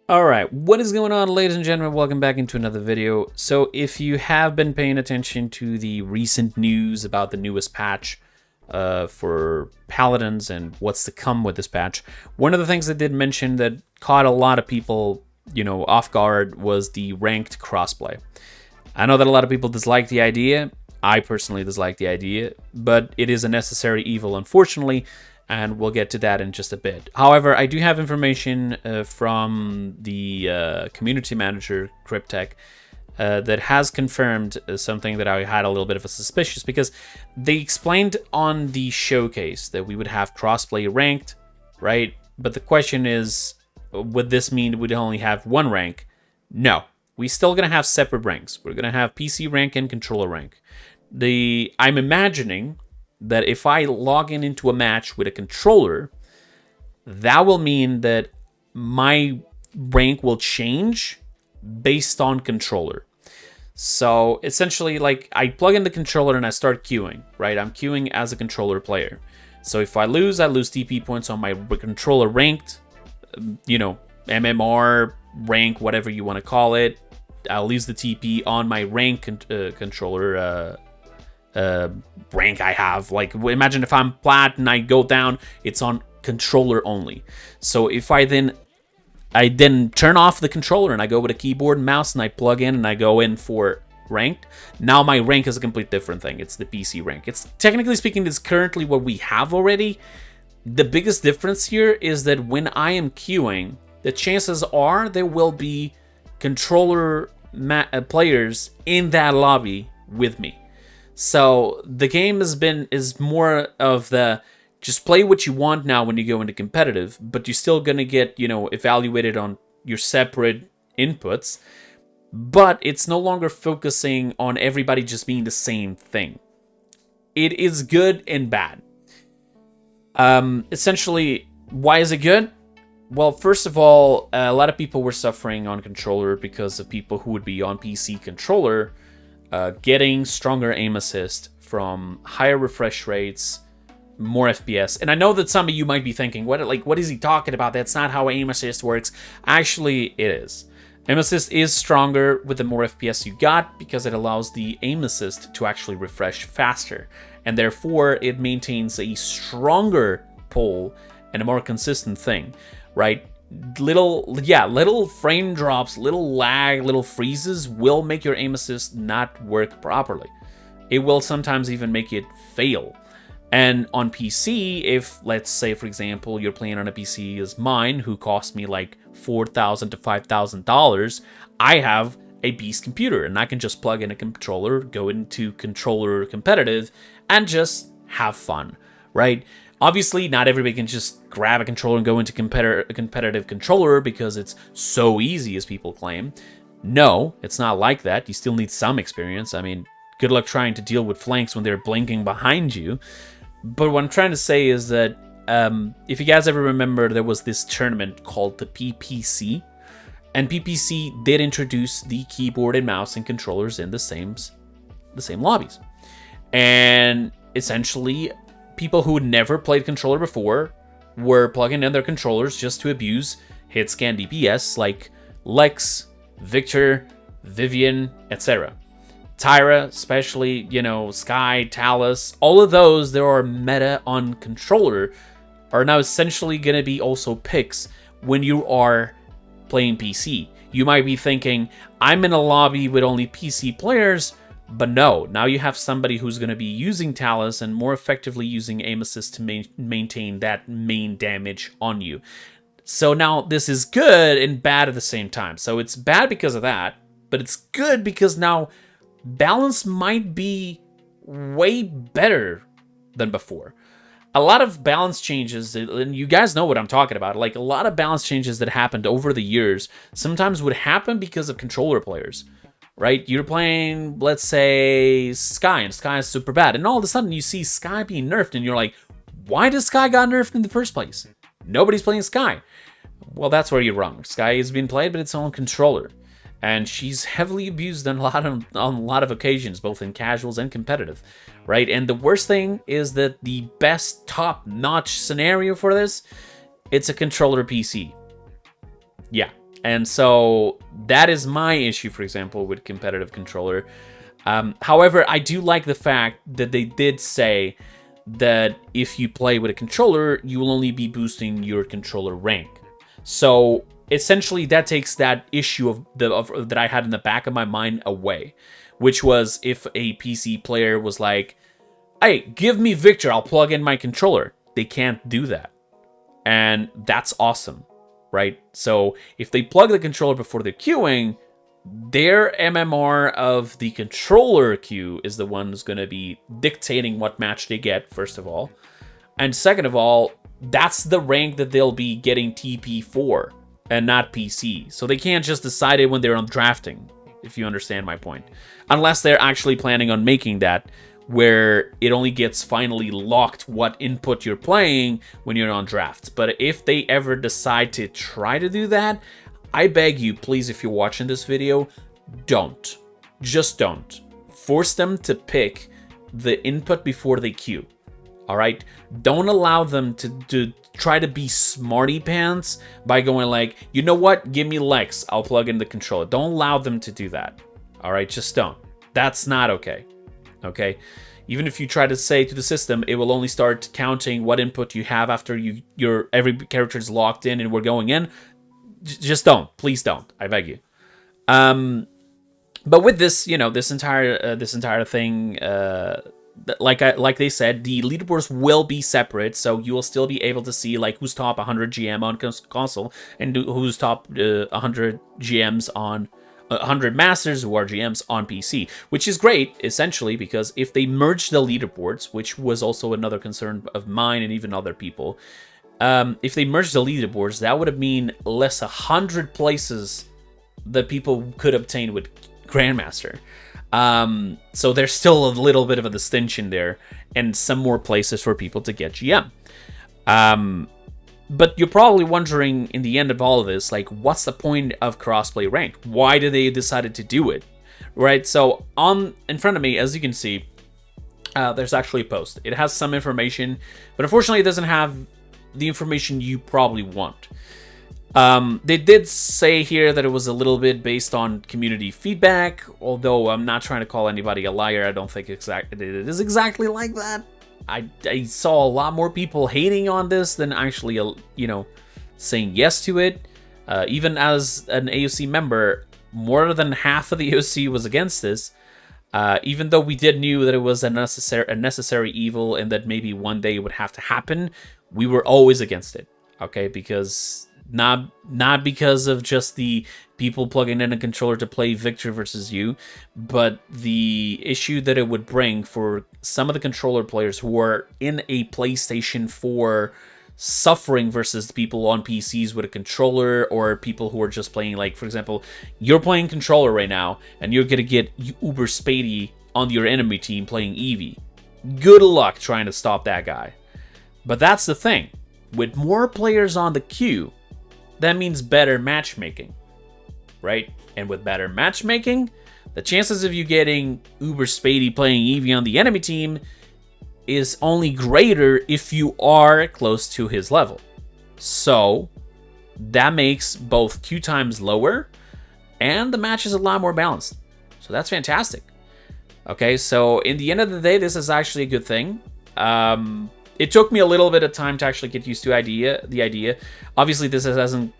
Alright, what is going on, ladies and gentlemen? Welcome back into another video. So if you have been paying attention to the recent news about the newest patch for Paladins and what's to come with this patch, one of the things I did mention that caught a lot of people, off guard was the ranked crossplay. I know that a lot of people dislike the idea. I personally dislike the idea, but it is a necessary evil, unfortunately, and we'll get to that in just a bit. However, I do have information from the community manager, Cryptech, that has confirmed something that I had a little bit of a suspicious, because they explained on the showcase that we would have crossplay ranked, right? But the question is, would this mean we'd only have one rank? No. We're still going to have separate ranks. We're going to have PC rank and controller rank. I'm imagining that if I log into a match with a controller, that will mean that my rank will change based on controller. So essentially, like, I plug in the controller and I start queuing, right? I'm queuing as a controller player. So if I lose TP points on my controller ranked, MMR rank, whatever you want to call it. I'll lose the TP on my rank controller rank I have. Like, imagine if I'm plat and I go down, it's on controller only. So if I then turn off the controller and I go with a keyboard and mouse and I plug in and I go in for ranked, now my rank is a complete different thing. It's the PC rank. It's, technically speaking, it's currently what we have already. The biggest difference here is that when I am queuing, the chances are there will be controller players in that lobby with me. So the game is more of the just play what you want now when you go into competitive, but you're still gonna get evaluated on your separate inputs. But it's no longer focusing on everybody just being the same thing. It is good and bad. Essentially, why is it good? Well, first of all, a lot of people were suffering on controller because of people who would be on PC controller getting stronger aim assist from higher refresh rates, more FPS. And I know that some of you might be thinking, what is he talking about? That's not how aim assist works. Actually, it is. Aim assist is stronger with the more FPS you got because it allows the aim assist to actually refresh faster. And therefore, it maintains a stronger pull and a more consistent thing. Right? Little frame drops, little lag, little freezes will make your aim assist not work properly. It will sometimes even make it fail. And on PC, if, let's say, for example, you're playing on a PC as mine, who cost me like $4,000 to $5,000, I have a beast computer, and I can just plug in a controller, go into controller competitive, and just have fun, right? Obviously, not everybody can just grab a controller and go into competitive controller because it's so easy as people claim. No, it's not like that. You still need some experience. I mean, good luck trying to deal with flanks when they're blinking behind you. But what I'm trying to say is that if you guys ever remember, there was this tournament called the PPC. And PPC did introduce the keyboard and mouse and controllers in the same lobbies. And essentially, people who had never played controller before were plugging in their controllers just to abuse hit scan DPS like Lex, Victor, Vivian, etc. Tyra, especially, Sky, Talus, all of those that are meta on controller are now essentially going to be also picks when you are playing PC. You might be thinking, I'm in a lobby with only PC players. But no, now you have somebody who's going to be using Talus and more effectively using aim assist to maintain that main damage on you. So now this is good and bad at the same time. So it's bad because of that, but it's good because now balance might be way better than before. A lot of balance changes, and you guys know what I'm talking about, like a lot of balance changes that happened over the years sometimes would happen because of controller players. Right? You're playing, let's say, Sky, and Sky is super bad. And all of a sudden, you see Sky being nerfed, and you're like, why does Sky got nerfed in the first place? Nobody's playing Sky. Well, that's where you're wrong. Sky is being played, but it's on controller. And she's heavily abused on a lot of occasions, both in casuals and competitive. Right? And the worst thing is that the best top-notch scenario for this, it's a controller PC. Yeah. And so that is my issue, for example, with competitive controller. However, I do like the fact that they did say that if you play with a controller, you will only be boosting your controller rank. So essentially, that takes that issue of that I had in the back of my mind away, which was if a PC player was like, "Hey, give me Victor, I'll plug in my controller." They can't do that, and that's awesome, right? So if they plug the controller before they're queuing, their MMR of the controller queue is the one who's going to be dictating what match they get, first of all. And second of all, that's the rank that they'll be getting TP for, and not PC. So they can't just decide it when they're on drafting, if you understand my point. Unless they're actually planning on making that, where it only gets finally locked what input you're playing when you're on draft. But if they ever decide to try to do that, I beg you, please, if you're watching this video, don't. Just don't. Force them to pick the input before they queue. All right? Don't allow them to try to be smarty pants by going like, you know what? Give me Lex. I'll plug in the controller. Don't allow them to do that. All right? Just don't. That's not okay. Okay? Even if you try to say to the system, it will only start counting what input you have after your every character is locked in and we're going in. Just don't. Please don't. I beg you. But with this, this entire thing, like they said, the leaderboards will be separate, so you will still be able to see like who's top 100 GM on console and who's top 100 GMs on 100 masters who are GMs on PC, which is great essentially because if they merge the leaderboards, which was also another concern of mine and even other people. If they merged the leaderboards, that would have mean less 100 places that people could obtain with Grandmaster. So there's still a little bit of a distinction there, and some more places for people to get GM. But you're probably wondering, in the end of all of this, like, what's the point of crossplay ranked? Why did they decided to do it? Right? So in front of me, as you can see, there's actually a post. It has some information, but unfortunately, it doesn't have the information you probably want. They did say here that it was a little bit based on community feedback, although I'm not trying to call anybody a liar. I don't think it is exactly like that. I saw a lot more people hating on this than actually, saying yes to it. Even as an AOC member, more than half of the AOC was against this. Even though we knew that it was a necessary evil and that maybe one day it would have to happen, we were always against it, okay? Because not because of just the people plugging in a controller to play Victor versus you, but the issue that it would bring for some of the controller players who are in a PlayStation 4 suffering versus people on PCs with a controller, or people who are just playing, like, for example, you're playing controller right now, and you're gonna get Uber Spady on your enemy team playing Eevee. Good luck trying to stop that guy. But that's the thing. With more players on the queue, that means better matchmaking, right? And with better matchmaking, the chances of you getting Uber Spady playing Eevee on the enemy team is only greater if you are close to his level. So that makes both queue times lower and the match is a lot more balanced. So that's fantastic. Okay, so in the end of the day, this is actually a good thing. It took me a little bit of time to actually get used to the idea. Obviously, this hasn't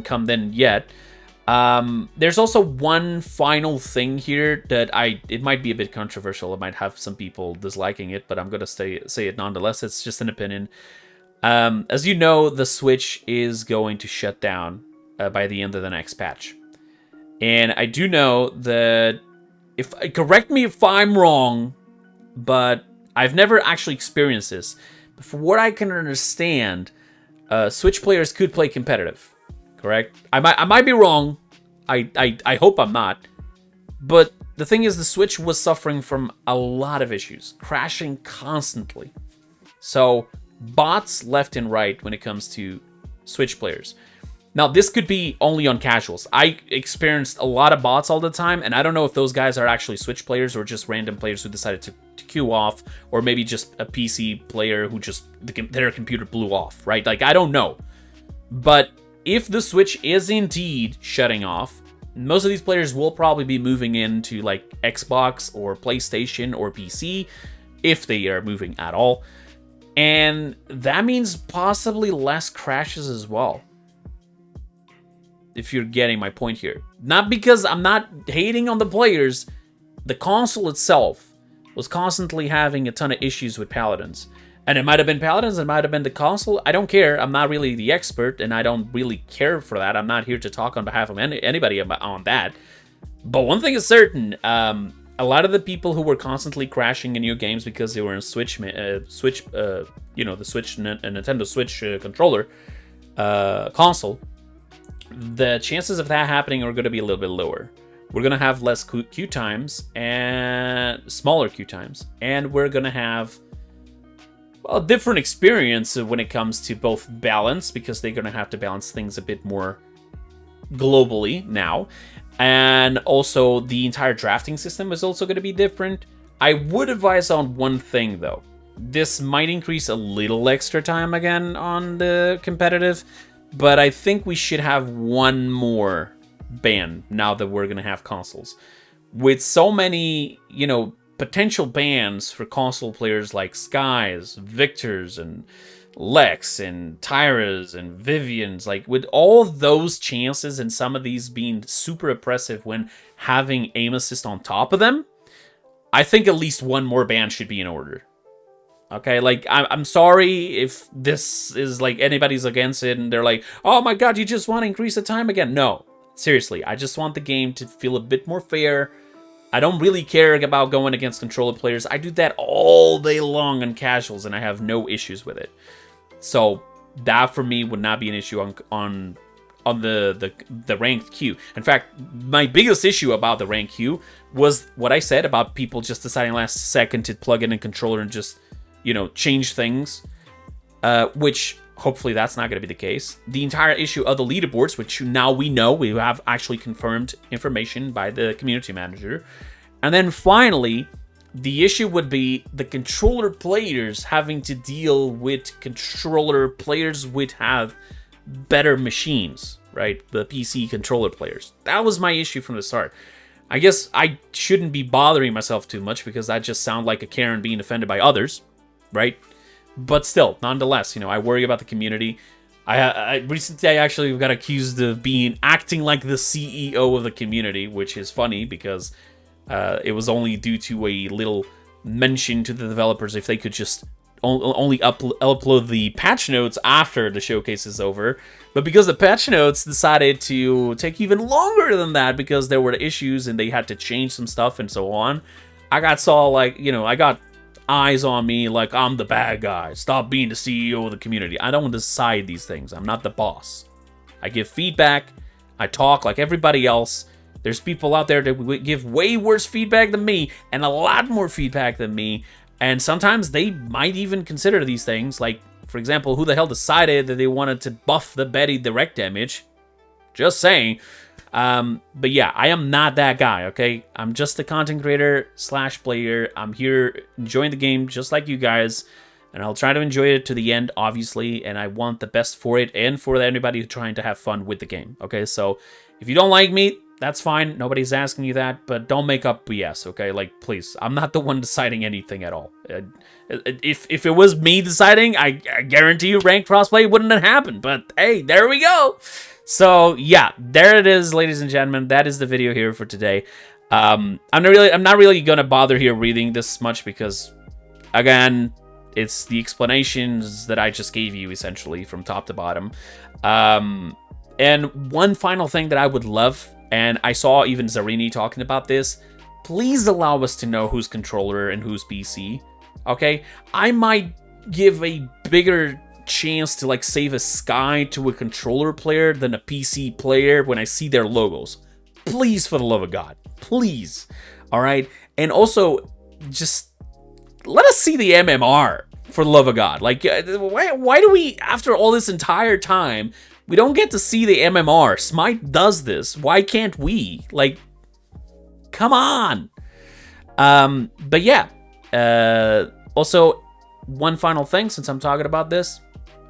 come then yet. There's also one final thing here that it might be a bit controversial. It might have some people disliking it, but I'm going to say it nonetheless. It's just an opinion. As you know, the Switch is going to shut down by the end of the next patch. And I do know that, correct me if I'm wrong, but I've never actually experienced this. But from what I can understand, Switch players could play competitive. Correct? I might be wrong. I hope I'm not. But the thing is, the Switch was suffering from a lot of issues, crashing constantly. So bots left and right when it comes to Switch players. Now, this could be only on casuals. I experienced a lot of bots all the time, and I don't know if those guys are actually Switch players or just random players who decided to queue off, or maybe just a PC player who just their computer blew off, right? Like, I don't know. But if the Switch is indeed shutting off, most of these players will probably be moving into like Xbox or PlayStation or PC, if they are moving at all. And that means possibly less crashes as well. If you're getting my point here. Not because I'm not hating on the players. The console itself was constantly having a ton of issues with Paladins. And it might have been Paladins, it might have been the console. I don't care. I'm not really the expert, and I don't really care for that. I'm not here to talk on behalf of anybody on that. But one thing is certain. A lot of the people who were constantly crashing in new games because they were in Switch, the Switch, Nintendo Switch controller console, the chances of that happening are going to be a little bit lower. We're going to have less queue times and smaller queue times, and we're going to have a different experience when it comes to both balance, because they're going to have to balance things a bit more globally now. And also, the entire drafting system is also going to be different. I would advise on one thing, though. This might increase a little extra time again on the competitive, but I think we should have one more ban now that we're going to have consoles. With so many, potential bans for console players like Skies, Victors, and Lex, and Tyras, and Vivians, like with all those chances and some of these being super oppressive when having aim assist on top of them, I think at least one more ban should be in order. Okay, like, I'm sorry if this is like anybody's against it and they're like, oh my god, you just want to increase the time again. No, seriously, I just want the game to feel a bit more fair. I don't really care about going against controller players. I do that all day long on casuals, and I have no issues with it. So that for me would not be an issue on the ranked queue. In fact, my biggest issue about the ranked queue was what I said about people just deciding last second to plug in a controller and just, change things, which hopefully that's not going to be the case. The entire issue of the leaderboards, which now we know, we have actually confirmed information by the community manager. And then finally, the issue would be the controller players having to deal with controller players would have better machines, right? The PC controller players. That was my issue from the start. I guess I shouldn't be bothering myself too much because I just sound like a Karen being offended by others, right? But still, nonetheless, I worry about the community. I recently actually got accused of acting like the CEO of the community, which is funny because it was only due to a little mention to the developers if they could just only upload the patch notes after the showcase is over. But because the patch notes decided to take even longer than that because there were issues and they had to change some stuff and so on, I got I got eyes on me like I'm the bad guy. Stop being the CEO of the community. I don't decide these things. I'm not the boss. I give feedback. I talk like everybody else. There's people out there that give way worse feedback than me and a lot more feedback than me. And sometimes they might even consider these things. Like, for example, who the hell decided that they wanted to buff the Betty direct damage? Just saying. But yeah, I am not that guy, okay? I'm just a content creator / player. I'm here enjoying the game just like you guys. And I'll try to enjoy it to the end, obviously. And I want the best for it and for anybody who's trying to have fun with the game, okay? So if you don't like me, that's fine. Nobody's asking you that, but don't make up BS, okay? Like, please. I'm not the one deciding anything at all. If it was me deciding, I guarantee you ranked crossplay wouldn't have happened. But hey, there we go. So yeah, there it is, ladies and gentlemen. That is the video here for today. I'm not really gonna bother here reading this much because, again, it's the explanations that I just gave you essentially from top to bottom. And one final thing that I would love, and I saw even Zarini talking about this, please allow us to know who's controller and who's PC. Okay, I might give a bigger chance to like save a Sky to a controller player than a PC player when I see their logos. Please, for the love of God, please. All right, and also just let us see the MMR for the love of God. Like, why do we, after all this entire time, we don't get to see the MMR? Smite does this. Why can't we? Like, come on. But yeah. Also, one final thing since I'm talking about this.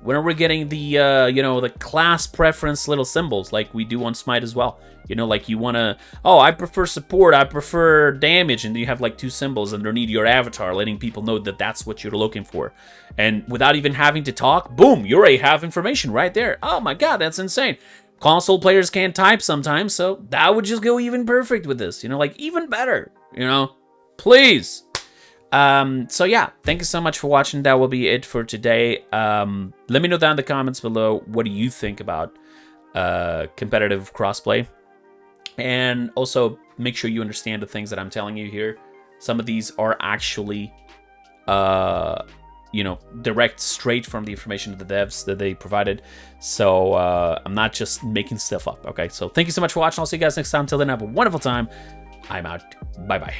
When are we getting the, you know, the class preference little symbols like we do on Smite as well? You know, like you want to, oh, I prefer support, I prefer damage, and you have like 2 symbols underneath your avatar letting people know that that's what you're looking for. And without even having to talk, boom, you already have information right there. Oh my god, that's insane. Console players can't type sometimes, so that would just go even perfect with this. You know, like even better, you know? Please. So yeah, thank you so much for watching. That will be it for today. Let me know down in the comments below, what do you think about competitive crossplay? And also, make sure you understand the things that I'm telling you here. Some of these are actually, you know, direct straight from the information of the devs that they provided. So I'm not just making stuff up, okay? So thank you so much for watching. I'll see you guys next time. Till then, have a wonderful time. I'm out. Bye-bye.